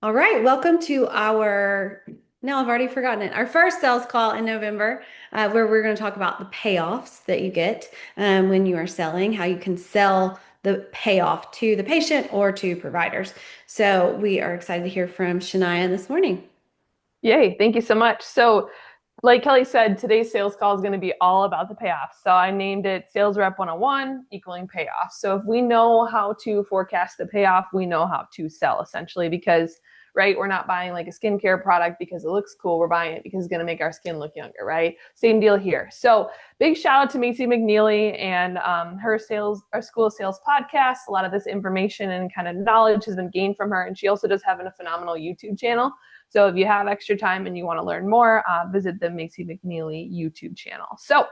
All right, welcome to now I've already forgotten it, our first sales call in November, where we're going to talk about the payoffs that you get when you are selling, how you can sell the payoff to the patient or to providers. So we are excited to hear from Shania this morning. Yay, thank you so much. So, like Kelly said, today's sales call is going to be all about the payoff. So, I named it Sales Rep 101 equaling payoff. So, if we know how to forecast the payoff, we know how to sell essentially because, right, we're not buying like a skincare product because it looks cool. We're buying it because it's going to make our skin look younger, right? Same deal here. So, big shout out to Macy McNeely and our School of Sales podcast. A lot of this information and kind of knowledge has been gained from her. And she also does have a phenomenal YouTube channel. So if you have extra time and you want to learn more, visit the Macy McNeely YouTube channel. So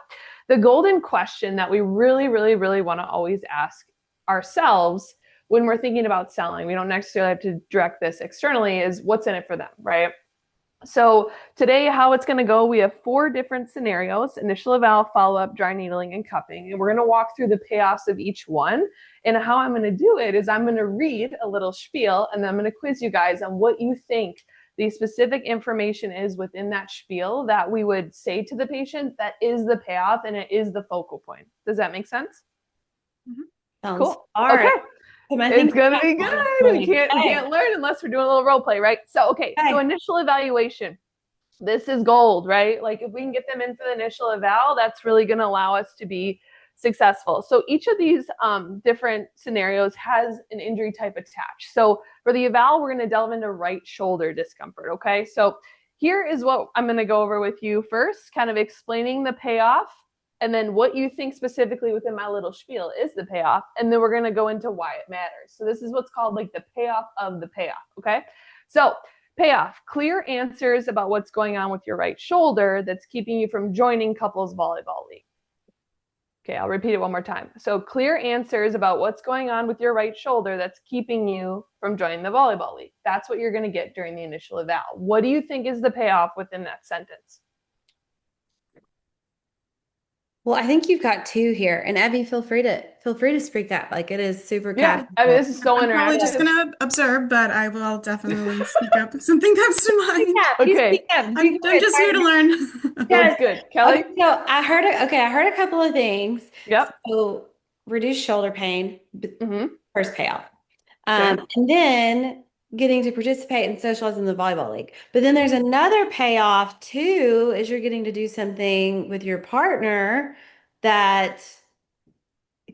the golden question that we really, really, really want to always ask ourselves when we're thinking about selling, we don't necessarily have to direct this externally, is what's in it for them, right? So today, how it's going to go, we have 4 different scenarios: initial eval, follow-up, dry needling, and cupping. And we're going to walk through the payoffs of each one. And how I'm going to do it is I'm going to read a little spiel, and then I'm going to quiz you guys on what you think the specific information is within that spiel that we would say to the patient that is the payoff and it is the focal point. Does that make sense? Mhm. Sounds Cool. all Okay. right. I It's think gonna be good. We okay. can't learn unless we're doing a little role play, right? So okay, so Okay. initial evaluation. This is gold, right? Like if we can get them in for the initial eval, that's really going to allow us to be successful. So each of these different scenarios has an injury type attached. So for the eval, we're going to delve into right shoulder discomfort. Okay. So here is what I'm going to go over with you first, kind of explaining the payoff and then what you think specifically within my little spiel is the payoff. And then we're going to go into why it matters. So this is what's called like the payoff of the payoff. Okay. So payoff, clear answers about what's going on with your right shoulder that's keeping you from joining couples volleyball league. Okay, I'll repeat it one more time. So clear answers about what's going on with your right shoulder that's keeping you from joining the volleyball league. That's what you're going to get during the initial eval. What do you think is the payoff within that sentence? Well, I think you've got two here, and Evie, feel free to speak up. Like it is super Yeah, I mean, casual. this is so I'm probably just interactive. gonna observe, but I will definitely speak up if something comes to Speak mind. up. You speak Okay, up. I'm, You go I'm ahead. just here to learn. good, Yes. good. Okay, Kelly? so I heard a couple of things. Yep. So reduce shoulder pain, Mm-hmm. first payoff. Okay. And then getting to participate and socialize in the volleyball league. But then there's another payoff too, is you're getting to do something with your partner that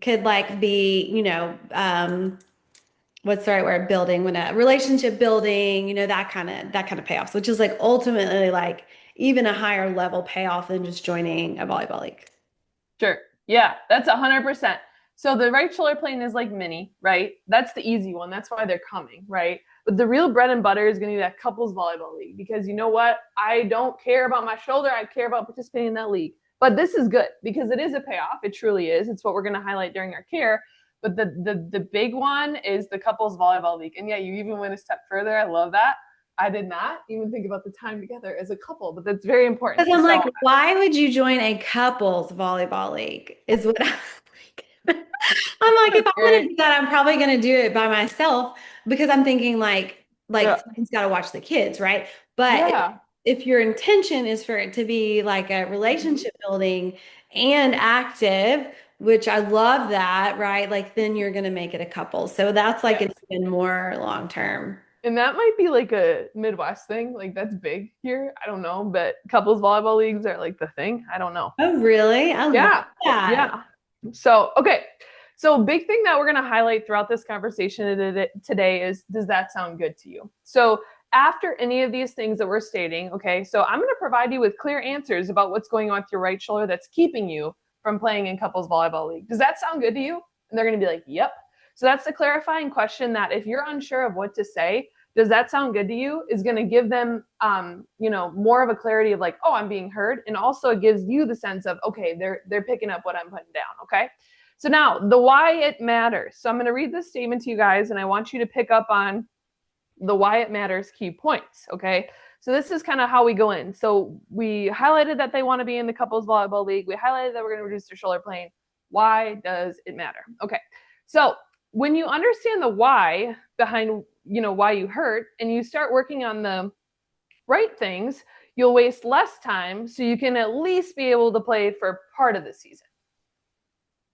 could like be, what's the right word? Building, when a relationship building, that kind of payoffs, which is like ultimately like even a higher level payoff than just joining a volleyball league. Sure. Yeah, that's 100%. So the right shoulder plane is like mini, right? That's the easy one. That's why they're coming, right? But the real bread and butter is going to be that couples volleyball league because you know what? I don't care about my shoulder. I care about participating in that league. But this is good because it is a payoff. It truly is. It's what we're going to highlight during our care. But the big one is the couples volleyball league. And yeah, you even went a step further. I love that. I did not even think about the time together as a couple, but that's very important. Because I'm like, So why would you join a couples volleyball league? Is what I'm like. I'm like, if that's I'm gonna great. do that, I'm probably gonna do it by myself because I'm thinking like Yeah. someone's got to watch the kids, right? But Yeah. if your intention is for it to be like a Mhm. relationship building and active, which I love that, right? Like then you're gonna make it a couple. So that's like an Yes. even more long term. And that might be like a Midwest thing. Like that's big here. I don't know, but couples volleyball leagues are like the thing. I don't know. Oh, really? I love Yeah. that. Yeah. So, okay. So, big thing that we're going to highlight throughout this conversation today is, does that sound good to you? So, after any of these things that we're stating, okay, so I'm going to provide you with clear answers about what's going on with your right shoulder that's keeping you from playing in couples volleyball league. Does that sound good to you? And they're going to be like, yep. So, that's the clarifying question that if you're unsure of what to say, does that sound good to you, is going to give them more of a clarity of like, oh, I'm being heard, and also it gives you the sense of, okay, they're picking up what I'm putting down. Okay, so now the why it matters. So I'm going to read this statement to you guys, and I want you to pick up on the why it matters key points. Okay, so this is kind of how we go in. So we highlighted that they want to be in the couples volleyball league. We highlighted that we're going to reduce their shoulder plane. Why does it matter? Okay, so when you understand the why behind why you hurt, and you start working on the right things, you'll waste less time so you can at least be able to play for part of the season.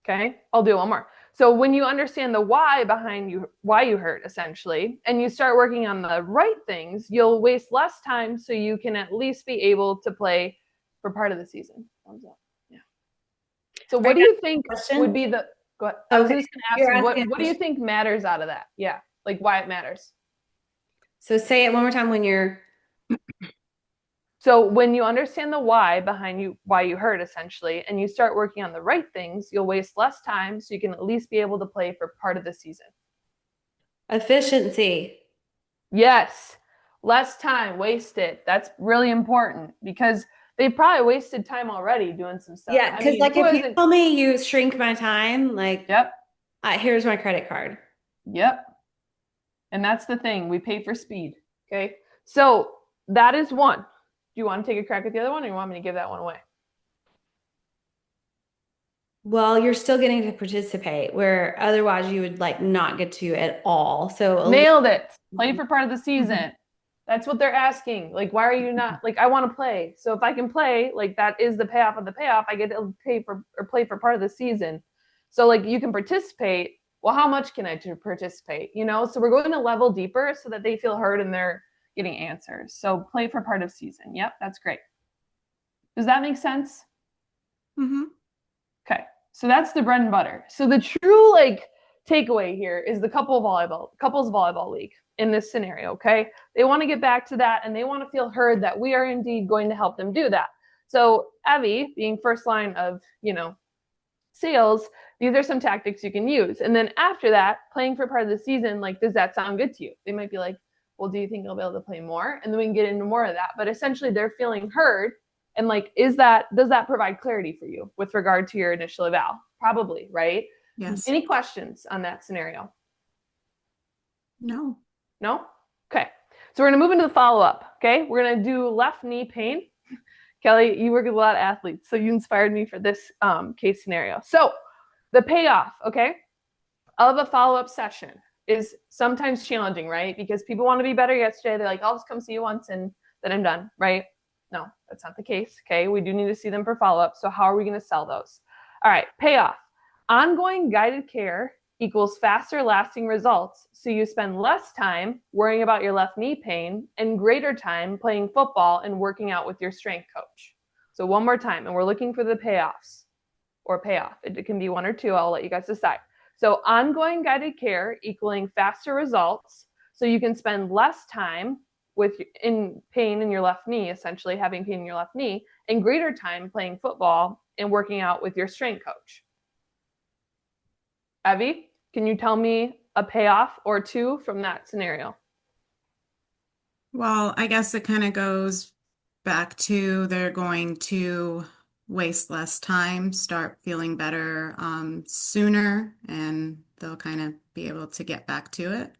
Okay, I'll do one more. So when you understand the why behind why you hurt, essentially, and you start working on the right things, you'll waste less time so you can at least be able to play for part of the season. Thumbs up. Yeah. So what do you think would be the, go ahead. I was Okay. just going to ask, what do you think matters out of that? Yeah, like why it matters. So say it one more time when you're. So when you understand the why behind why you hurt, essentially, and you start working on the right things, you'll waste less time so you can at least be able to play for part of the season. Efficiency. Yes, less time wasted. That's really important because they probably wasted time already doing some stuff. Yeah, I because mean, like who if you isn't? tell me you shrink my time, like Yep, here's my credit card. yep. And that's the thing. We pay for speed. Okay. So that is one. Do you want to take a crack at the other one, or you want me to give that one away? Well, you're still getting to participate where otherwise you would like not get to at all. So Nailed it. Play for part of the season. That's what they're asking. Like, why are you not like, I want to play. So if I can play, like that is the payoff of the payoff. I get to pay for or play for part of the season. So like you can participate. Well, how much can I participate? So we're going to level deeper so that they feel heard and they're getting answers. So play for part of season. Yep, that's great. Does that make sense? Mm-hmm. Okay. So that's the bread and butter. So the true like takeaway here is the couples volleyball league in this scenario. Okay. They want to get back to that and they want to feel heard that we are indeed going to help them do that. So Evie, being first line of, sales, these are some tactics you can use. And then after that, playing for part of the season, like, does that sound good to you? They might be like, well, do you think you'll be able to play more? And then we can get into more of that. But essentially they're feeling heard. And like, does that provide clarity for you with regard to your initial eval? Probably, right? Yes. Any questions on that scenario? No. No? Okay. So we're going to move into the follow-up. Okay. We're going to do left knee pain. Kelly, you work with a lot of athletes, so you inspired me for this case scenario. So the payoff, okay, of a follow-up session is sometimes challenging, right? Because people want to be better yesterday. They're like, I'll just come see you once and then I'm done, right? No, that's not the case, okay? We do need to see them for follow-up. So how are we going to sell those? All right, payoff. Ongoing guided care equals faster lasting results. So you spend less time worrying about your left knee pain and greater time playing football and working out with your strength coach. So one more time, and we're looking for the payoffs or payoff. It can be one or two. I'll let you guys decide. So ongoing guided care equaling faster results. So you can spend less time in pain in your left knee, essentially having pain in your left knee, and greater time playing football and working out with your strength coach. Evie, can you tell me a payoff or two from that scenario? Well, I guess it kind of goes back to they're going to waste less time, start feeling better sooner, and they'll kind of be able to get back to it.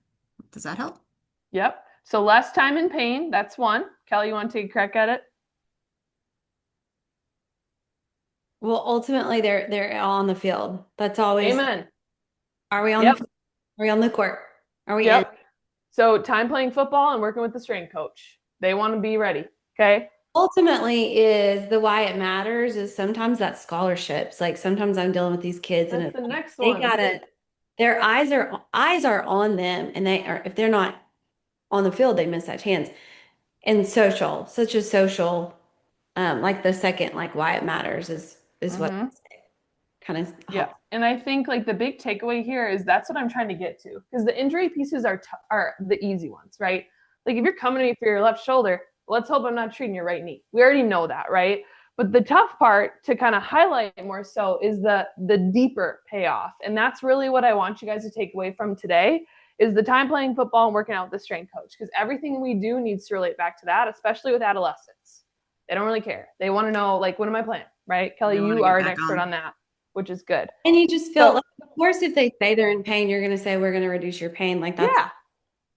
Does that help? Yep. So less time in pain. That's one. Kelly, you want to take a crack at it? well, ultimately they're all on the field. That's always. Amen. Are we on Yep. the Are we on the court? Are we in? Yep. So time playing football and working with the strength coach. They want to be ready. Okay. Ultimately is the why it matters is sometimes that scholarships. Like sometimes I'm dealing with these kids and That's it's the like next they one. gotta their eyes are on them and they are if they're not on the field, they miss that chance. And such a social like the second like why it matters is what Mm-hmm. kind of Yeah. helps. And I think like the big takeaway here is that's what I'm trying to get to because the injury pieces are the easy ones, right? Like if you're coming to me for your left shoulder, let's hope I'm not treating your right knee. We already know that, right? But the tough part to kind of highlight more so is the deeper payoff. And that's really what I want you guys to take away from today is the time playing football and working out with the strength coach because everything we do needs to relate back to that, especially with adolescents. They don't really care. They want to know like, what am I playing? Right? Kelly, They want you to get are an back expert on that, which is good. And you just feel So like, of course, if they say they're in pain, you're going to say, we're going to reduce your pain. Like that's yeah.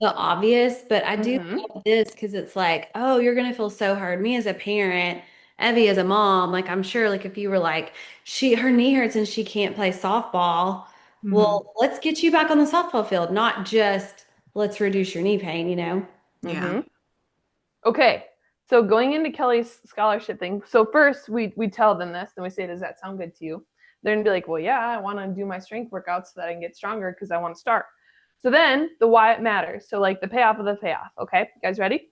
the obvious. But I do Mm-hmm. love this because it's like, oh, you're going to feel so hard. Me as a parent, Evie as a mom, like I'm sure, like if you were like, her knee hurts and she can't play softball. Mm-hmm. Well, let's get you back on the softball field, not just let's reduce your knee pain, you know? Yeah. Okay. So going into Kelly's scholarship thing, so first we tell them this, then we say, does that sound good to you? They're gonna be like, well, yeah, I want to do my strength workout so that I can get stronger because I want to start. So then the why it matters. So like the payoff of the payoff. Okay, you guys ready?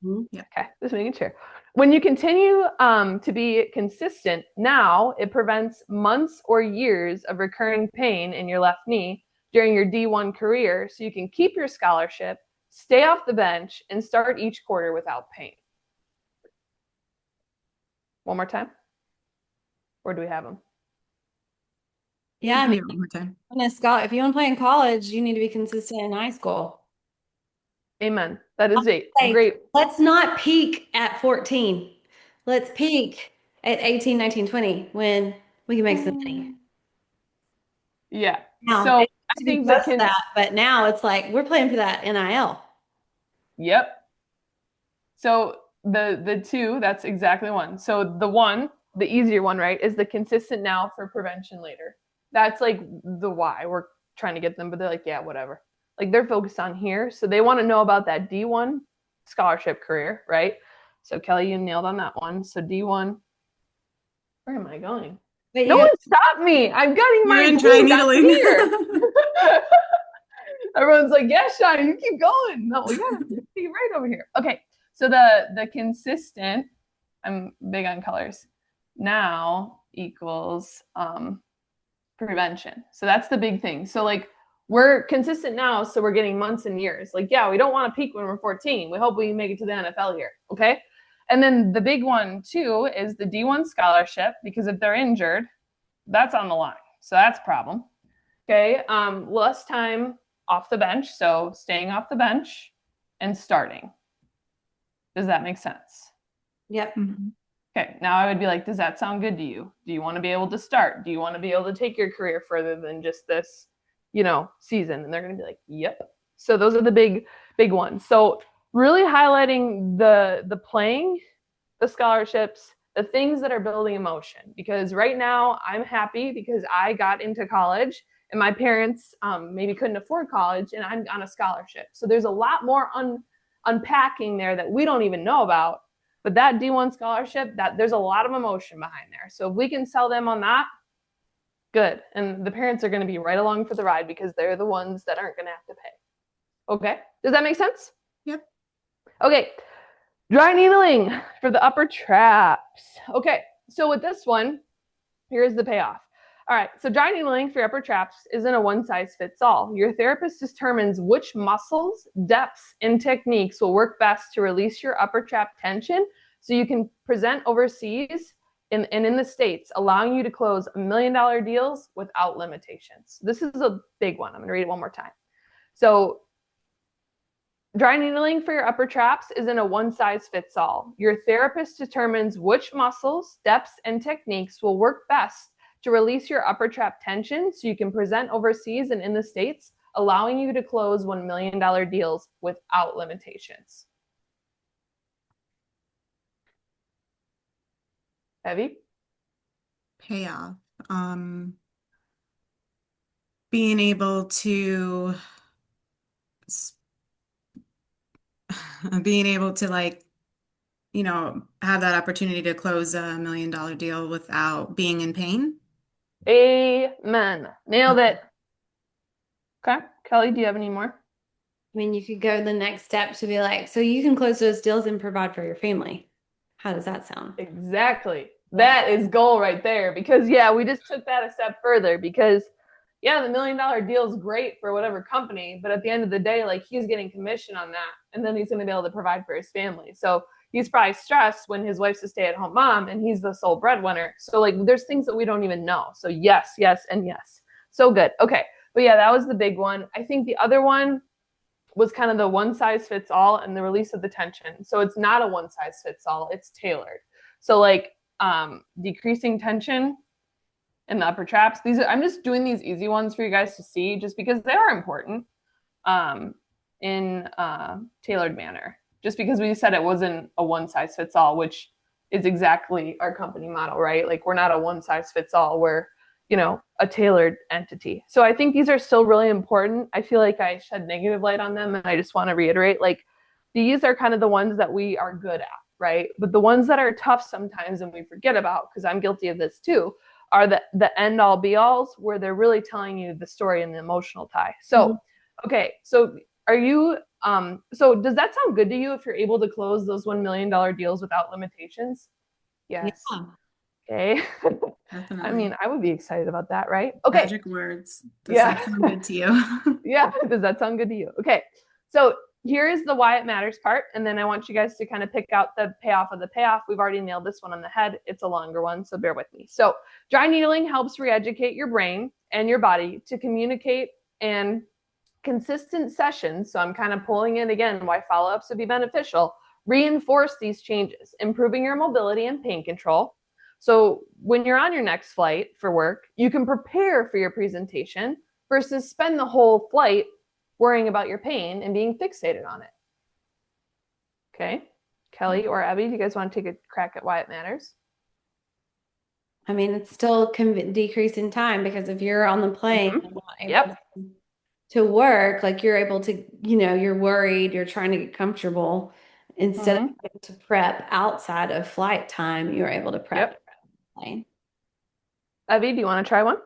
Mhm. Yeah. Okay, just making sure. When you continue to be consistent, now it prevents months or years of recurring pain in your left knee during your D1 career, so you can keep your scholarship, stay off the bench, and start each quarter without pain. One more time? Or do we have them? Yeah, I Do mean, it one more time. if you want to play in college, you need to be consistent in high school. Amen. That is a Like, great. let's not peak at 14. Let's peak at 18, 19, 20 when we can make some money. Yeah. Now, So it I used to be think close to that, but now it's like we're playing for that NIL. yep. So the two, that's exactly one. So the one, the easier one, right, is the consistent now for prevention later. That's like the why we're trying to get them, but they're like, yeah, whatever. Like they're focused on here. So they want to know about that D1 scholarship career, right? So Kelly, you nailed on that one. So D1, where am I going? But No you one stopped me. I'm getting You're my in try glue gun needling. here. Everyone's like, yeah, Shania, you keep going. No, we gotta be right over here. Okay, so the consistent, I'm big on colors, now equals prevention. So that's the big thing. So like we're consistent now, so we're getting months and years. Like, yeah, we don't want to peak when we're 14. We hope we make it to the NFL here. Okay. And then the big one too is the D1 scholarship, because if they're injured, that's on the line. So that's a problem. Okay. Less time off the bench. So staying off the bench and starting. Does that make sense? Yep. Mhm. Okay. Now I would be like, does that sound good to you? Do you want to be able to start? Do you want to be able to take your career further than just this, season? And they're going to be like, yep. So those are the big ones. So really highlighting the playing, the scholarships, the things that are building emotion. Because right now I'm happy because I got into college and my parents maybe couldn't afford college and I'm on a scholarship. So there's a lot more unpacking there that we don't even know about. But that D1 scholarship, that there's a lot of emotion behind there. So if we can sell them on that, good. And the parents are going to be right along for the ride because they're the ones that aren't going to have to pay. Okay. Does that make sense? Yep. Okay. Dry needling for the upper traps. Okay, so with this one, here's the payoff. All right, so dry needling for your upper traps isn't a one size fits all. Your therapist determines which muscles, depths, and techniques will work best to release your upper trap tension so you can present overseas and in the States, allowing you to close $1 million deals without limitations. This is a big one. I'm going to read it one more time. So dry needling for your upper traps isn't a one size fits all. Your therapist determines which muscles, depths, and techniques will work best to release your upper trap tension so you can present overseas and in the States, allowing you to close $1 million deals without limitations. Heavy? Payoff. Being able to being able to have that opportunity to close a $1 million deal without being in pain. Amen. Nailed Okay. it. Okay. Kelly, do you have any more? I mean, you could go the next step to be like, so you can close those deals and provide for your family. How does that sound? Exactly. That is goal right there because yeah, we just took that a step further because yeah, the $1 million deal is great for whatever company, but at the end of the day, like he's getting commission on that and then he's going to be able to provide for his family. So he's probably stressed when his wife's a stay-at-home mom and he's the sole breadwinner. So like there's things that we don't even know. So yes, yes, and yes. So good. Okay. But yeah, that was the big one. I think the other one was kind of the one size fits all and the release of the tension. So it's not a one size fits all, it's tailored. So like decreasing tension in the upper traps. I'm just doing these easy ones for you guys to see just because they are important in a tailored manner. Just because we said it wasn't a one size fits all, which is exactly our company model, right? Like we're not a one size fits all where a tailored entity. So I think these are still really important. I feel like I shed negative light on them, and I just want to reiterate, like, these are kind of the ones that we are good at, right? But the ones that are tough sometimes and we forget about, because I'm guilty of this too, are the end all be alls where they're really telling you the story and the emotional tie. So, Mhm. okay, so are you so does that sound good to you if you're able to close those $1 million deals without limitations? Yes. Yeah. Okay. I Definitely. mean, I would be excited about that, right? Okay. Magic words. Does that Yeah. sound good to you? Yeah. Does that sound good to you? Okay. So here is the why it matters part. And then I want you guys to kind of pick out the payoff of the payoff. We've already nailed this one on the head. It's a longer one, so bear with me. So dry needling helps re-educate your brain and your body to communicate, and consistent sessions, so I'm kind of pulling in again why follow-ups would be beneficial, reinforce these changes, improving your mobility and pain control. So when you're on your next flight for work, you can prepare for your presentation versus spend the whole flight worrying about your pain and being fixated on it. Okay. Kelly or Abby, do you guys want to take a crack at why it matters? I mean, it's still decreasing time because if you're on the plane Mm-hmm. and not able Yep. to work, like you're able to, you're worried, you're trying to get comfortable. Instead of Mm-hmm. having to prep outside of flight time, you're able to prep Yep. the plane. Abby, do you want to try one?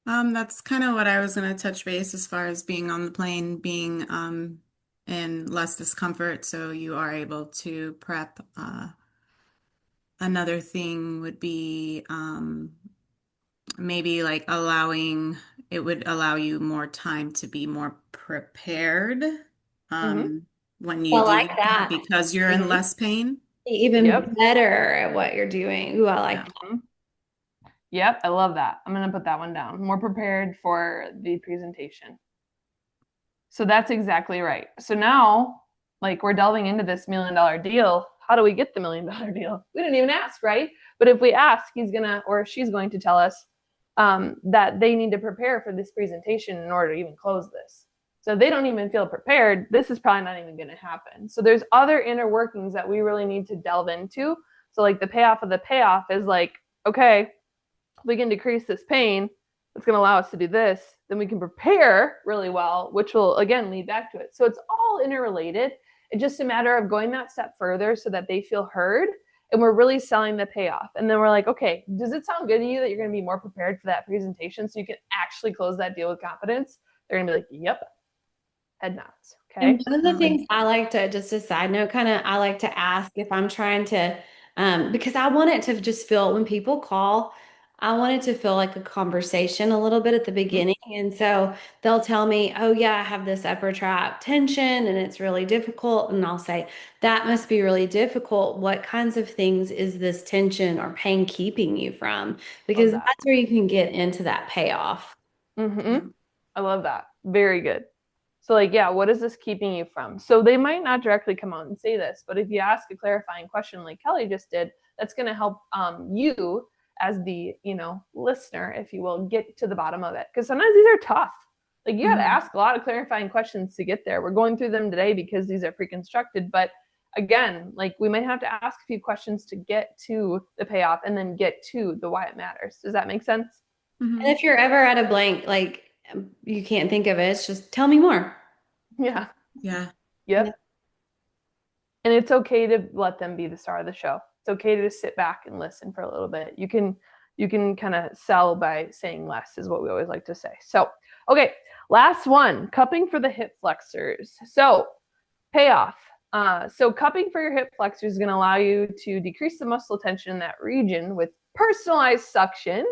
That's kind of what I was going to touch base as far as being on the plane, being in less discomfort, so you are able to prep. Another thing would be maybe like it would allow you more time to be more prepared Mm-hmm. um, when I you do like get there that. because you're in Mm-hmm. less pain. Even Yep. better at what you're doing. Ooh, I like Yeah. that. Mm-hmm. Yep, I love that. I'm going to put that one down. More prepared for the presentation. So that's exactly right. So now, like, we're delving into this $1 million deal. How do we get the $1 million deal? We didn't even ask, right? But if we ask, he's going to, or she's going to tell us that they need to prepare for this presentation in order to even close this. So if they don't even feel prepared, this is probably not even going to happen. So there's other inner workings that we really need to delve into. So, like, the payoff of the payoff is like, okay, we can decrease this pain, it's going to allow us to do this, then we can prepare really well, which will again lead back to it. So it's all interrelated. It's just a matter of going that step further so that they feel heard and we're really selling the payoff. And then we're like, okay, does it sound good to you that you're going to be more prepared for that presentation so you can actually close that deal with confidence? They're going to be like, yep, head nods. And Okay. one of the Definitely. things I like to, just a side note, kind of, I like to ask if I'm trying to, because I want it to just feel, when people call, I want it to feel like a conversation a little bit at the Mm-hmm. beginning. And so they'll tell me, oh, yeah, I have this upper trap tension and it's really difficult. And I'll say, that must be really difficult. What kinds of things is this tension or pain keeping you from? Love Because that. that's where you can get into that payoff. Mm-hmm. Yeah. I love that. Very good. So, like, yeah, what is this keeping you from? So, they might not directly come out and say this, but if you ask a clarifying question like Kelly just did, that's going to help you as the listener, if you will, get to the bottom of it. Because sometimes these are tough. Like, you got to Mhm. ask a lot of clarifying questions to get there. We're going through them today because these are pre-constructed, but again, like, we might have to ask a few questions to get to the payoff and then get to the why it matters. Does that make sense? And Mhm. if you're ever at a blank, like you can't think of it, it's just tell me more. Yeah. Yeah. Yeah. Yep. And it's okay to let them be the star of the show. It's okay to just sit back and listen for a little bit. You can kind of sell by saying less is what we always like to say. So, okay, last one, cupping for the hip flexors. So, payoff. So cupping for your hip flexors is going to allow you to decrease the muscle tension in that region with personalized suction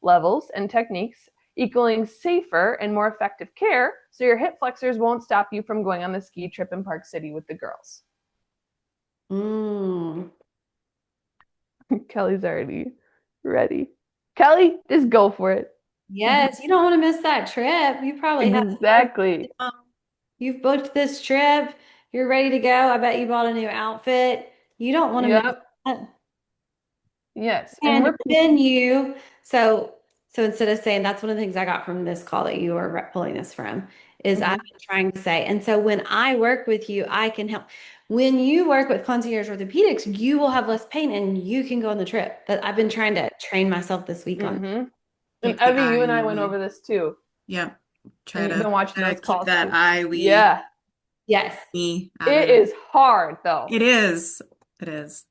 levels and techniques, equaling safer and more effective care so your hip flexors won't stop you from going on the ski trip in Park City with the girls. Mm. Kelly's already ready. Kelly, just go for it. Yes, you don't want to miss that trip. You probably have Exactly. you've booked this trip. You're ready to go. I bet you bought a new outfit. You don't want to miss Yep. that. Yes. And And we're then you, so instead of saying that's one of the things I got from this call that you were pulling this from, is I've mhm, been trying to say, and so when I work with you, I can help. When you work with concierge orthopedics, you will have less pain and you can go on the trip. But I've been trying to train myself this week on. mhm. And keep the Evie, eye you and in I the went over lead. this too. Yep. And you've been watching Try those to keep calls that too. eye we Yeah. Yes. me out It of is hard though. it is. It is.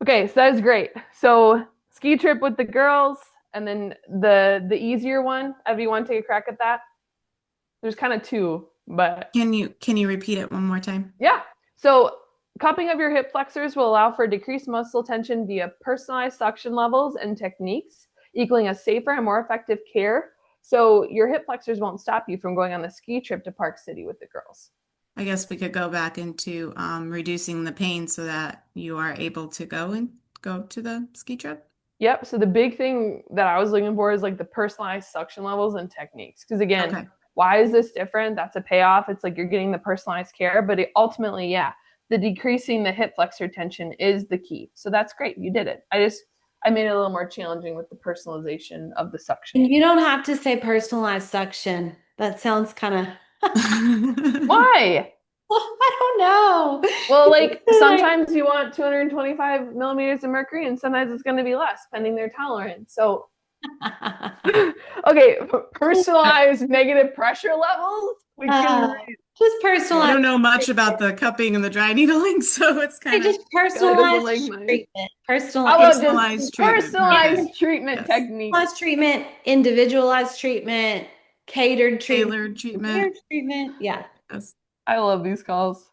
Okay, so that is great. So ski trip with the girls, and then the easier one. Evie, want to take a crack at that? There's kind of two, but Can you repeat it one more time? yeah. So cupping of your hip flexors will allow for decreased muscle tension via personalized suction levels and techniques, equaling a safer and more effective care. So your hip flexors won't stop you from going on the ski trip to Park City with the girls. I guess we could go back into reducing the pain so that you are able to go to the ski trip. Yep. So the big thing that I was looking for is like the personalized suction levels and techniques. Because again, Okay. why is this different? That's a payoff. It's like you're getting the personalized care, but ultimately, yeah, the decreasing the hip flexor tension is the key. So that's great. You did it. I made it a little more challenging with the personalization of the And suctioning. you don't have to say personalized suction. That sounds kind of, Why? I don't know. Well, like Like, sometimes you want 225 millimeters of mercury, and sometimes it's going to be less, pending their tolerance. So okay, personalized negative pressure levels. We can uh, just I personalized don't know much about treatment. the cupping and the dry needling, so it's Hey, kind of just Kelly doesn't personalized like mine. treatment. How about just personalized treatment. Perfect. personalized treatment Yes. techniques? Personalized treatment, individualized treatment, catered treatment, Tailored treatment. weird treatment. Yeah. Yes. I love these calls.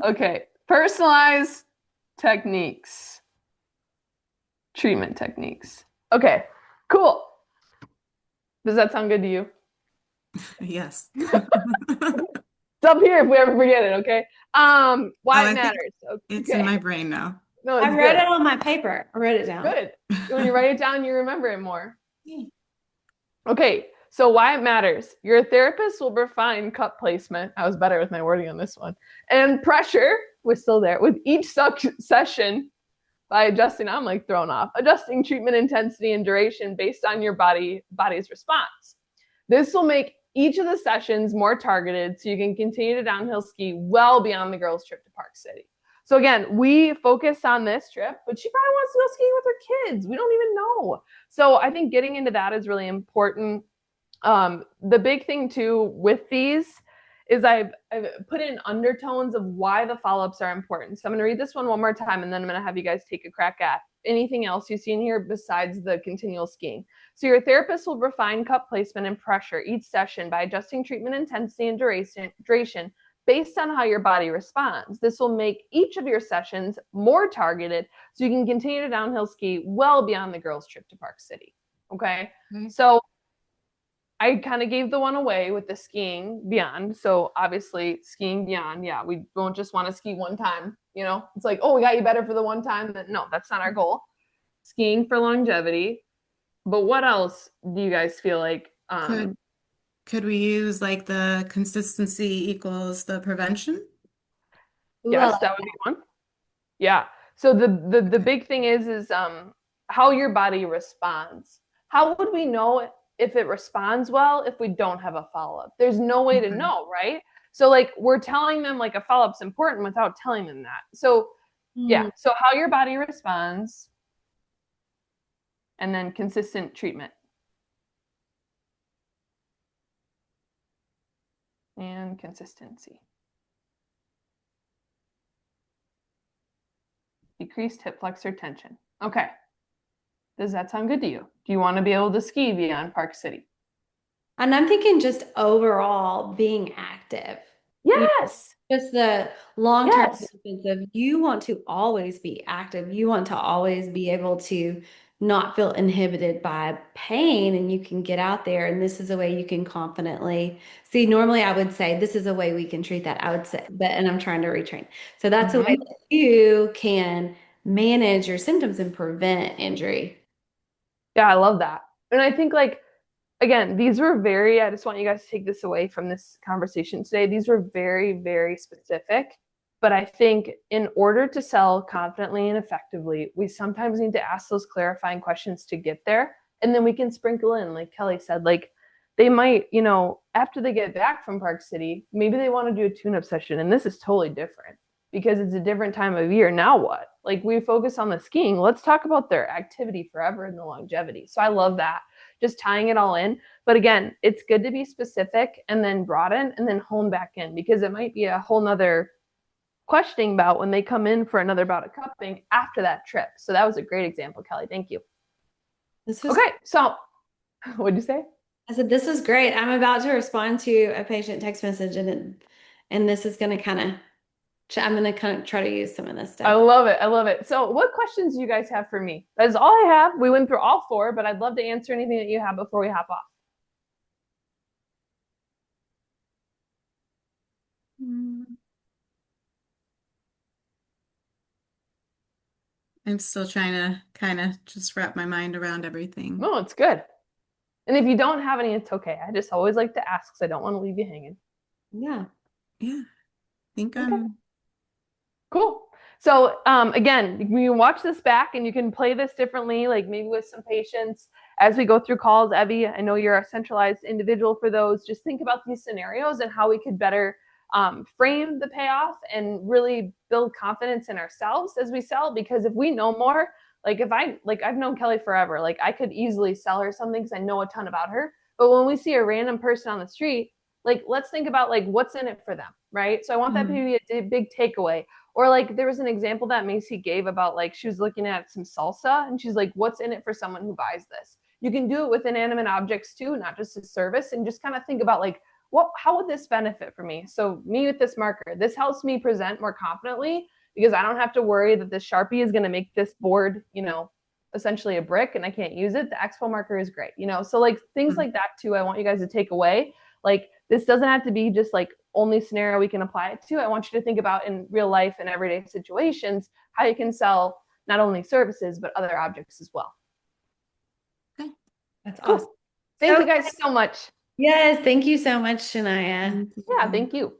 Okay, personalized techniques, treatment techniques. Okay, cool. Does that sound good to you? Yes. It's up here if we ever forget it, okay? Oh, Why it I think matters. it's in Okay. my brain now. No, I it's wrote good. it on my paper. I wrote it down. Good. When you write it down, you remember it more. Yeah. Okay, so why it matters. Your therapist will refine cup placement. I was better with my wording on this one. And pressure was still there with each session by adjusting. I'm like thrown off. Adjusting treatment intensity and duration based on your body's response. This will make each of the sessions more targeted so you can continue to downhill ski well beyond the girls' trip to Park City. So again, we focus on this trip, but she probably wants to go skiing with her kids. We don't even know. So I think getting into that is really important. The big thing too with these is I've put in undertones of why the follow-ups are important. So I'm going to read this one more time, and then I'm going to have you guys take a crack at anything else you see in here besides the continual skiing. So your therapist will refine cup placement and pressure each session by adjusting treatment intensity and duration based on how your body responds. This will make each of your sessions more targeted so you can continue to downhill ski well beyond the girls' trip to Park City. Okay. So I kind of gave the one away with the skiing beyond. So obviously skiing beyond, yeah, we don't just want to ski one time, you know? It's like, oh, we got you better for the one time. No, that's not our goal. Skiing for longevity. But what else do you guys feel like Could we use like the consistency equals the prevention? Ooh, I yes, like that would be one. Yeah. So the Okay. big thing is how your body responds. How would we know if it responds well if we don't have a follow-up? There's no way to Okay. know, right? So like we're telling them like a follow-up's important without telling them that. So yeah, that. so how your body responds and then consistent treatment and consistency. Decreased hip flexor tension. Okay. Does that sound good to you? Do you want to be able to ski beyond Park City? And I'm thinking just overall being active. You Yes. Just the long-term Yes. benefits of you want to always be active. You want to always be able to not feel inhibited by pain, and you can get out there. And this is a way you can confidently see. Normally, I would say this is a way we can treat that. I would say, and I'm trying to retrain. So that's a way Mm-hmm. that you can manage your symptoms and prevent injury. Yeah, I love that. And I think like again, these were I just want you guys to take this away from this conversation today. These were very, very specific. But I think in order to sell confidently and effectively, we sometimes need to ask those clarifying questions to get there. And then we can sprinkle in, like Kelly said, like they might, after they get back from Park City, maybe they want to do a tune up session. And this is totally different because it's a different time of year. Now what? Like we focus on the skiing. Let's talk about their activity forever and the longevity. So I love that. just tying it all in. But again, it's good to be specific and then broaden and then hone back in, because it might be a whole nother questioning bout when they come in for another bout of cupping after that trip. So that was a great example, Kelly. Thank you. This was, Okay, so what'd you say? I said, this is great. I'm about to respond to a patient text message and this is going to kind of, I'm going to kind of try to use some of this I stuff. love it. I love it. So, what questions do you guys have for me? That is all I have. We went through all four, but I'd love to answer anything that you have before we hop off. Mm. I'm still trying to kind of just wrap my mind around everything. No, it's good. And if you don't have any, it's okay. I just always like to ask because I don't want to leave you hanging. Yeah. Yeah, I think Okay. I'm Cool. So again, you can watch this back and you can play this differently, like maybe with some patients as we go through calls. Evie, I know you're a centralized individual for those. Just think about these scenarios and how we could better frame the payoff and really build confidence in ourselves as we sell. Because if we know more, I've known Kelly forever, like I could easily sell her something because I know a ton about her. But when we see a random person on the street, like let's think about like what's in it for them, right? So I want that to be a big takeaway. Or like there was an example that Macy gave about like she was looking at some salsa and she's like, what's in it for someone who buys this? You can do it with inanimate objects too, not just a service, and just kind of think about like, how would this benefit for me? So me with this marker, this helps me present more confidently because I don't have to worry that this Sharpie is going to make this board, essentially a brick and I can't use it. The Expo marker is great, So like things like that too, I want you guys to take away. Like this doesn't have to be just like only scenario we can apply it to. I want you to think about in real life and everyday situations how you can sell not only services but other objects as well. okay. That's Cool. awesome. Thank you guys so much. Yes, thank you so much, Shania. Yeah, thank you.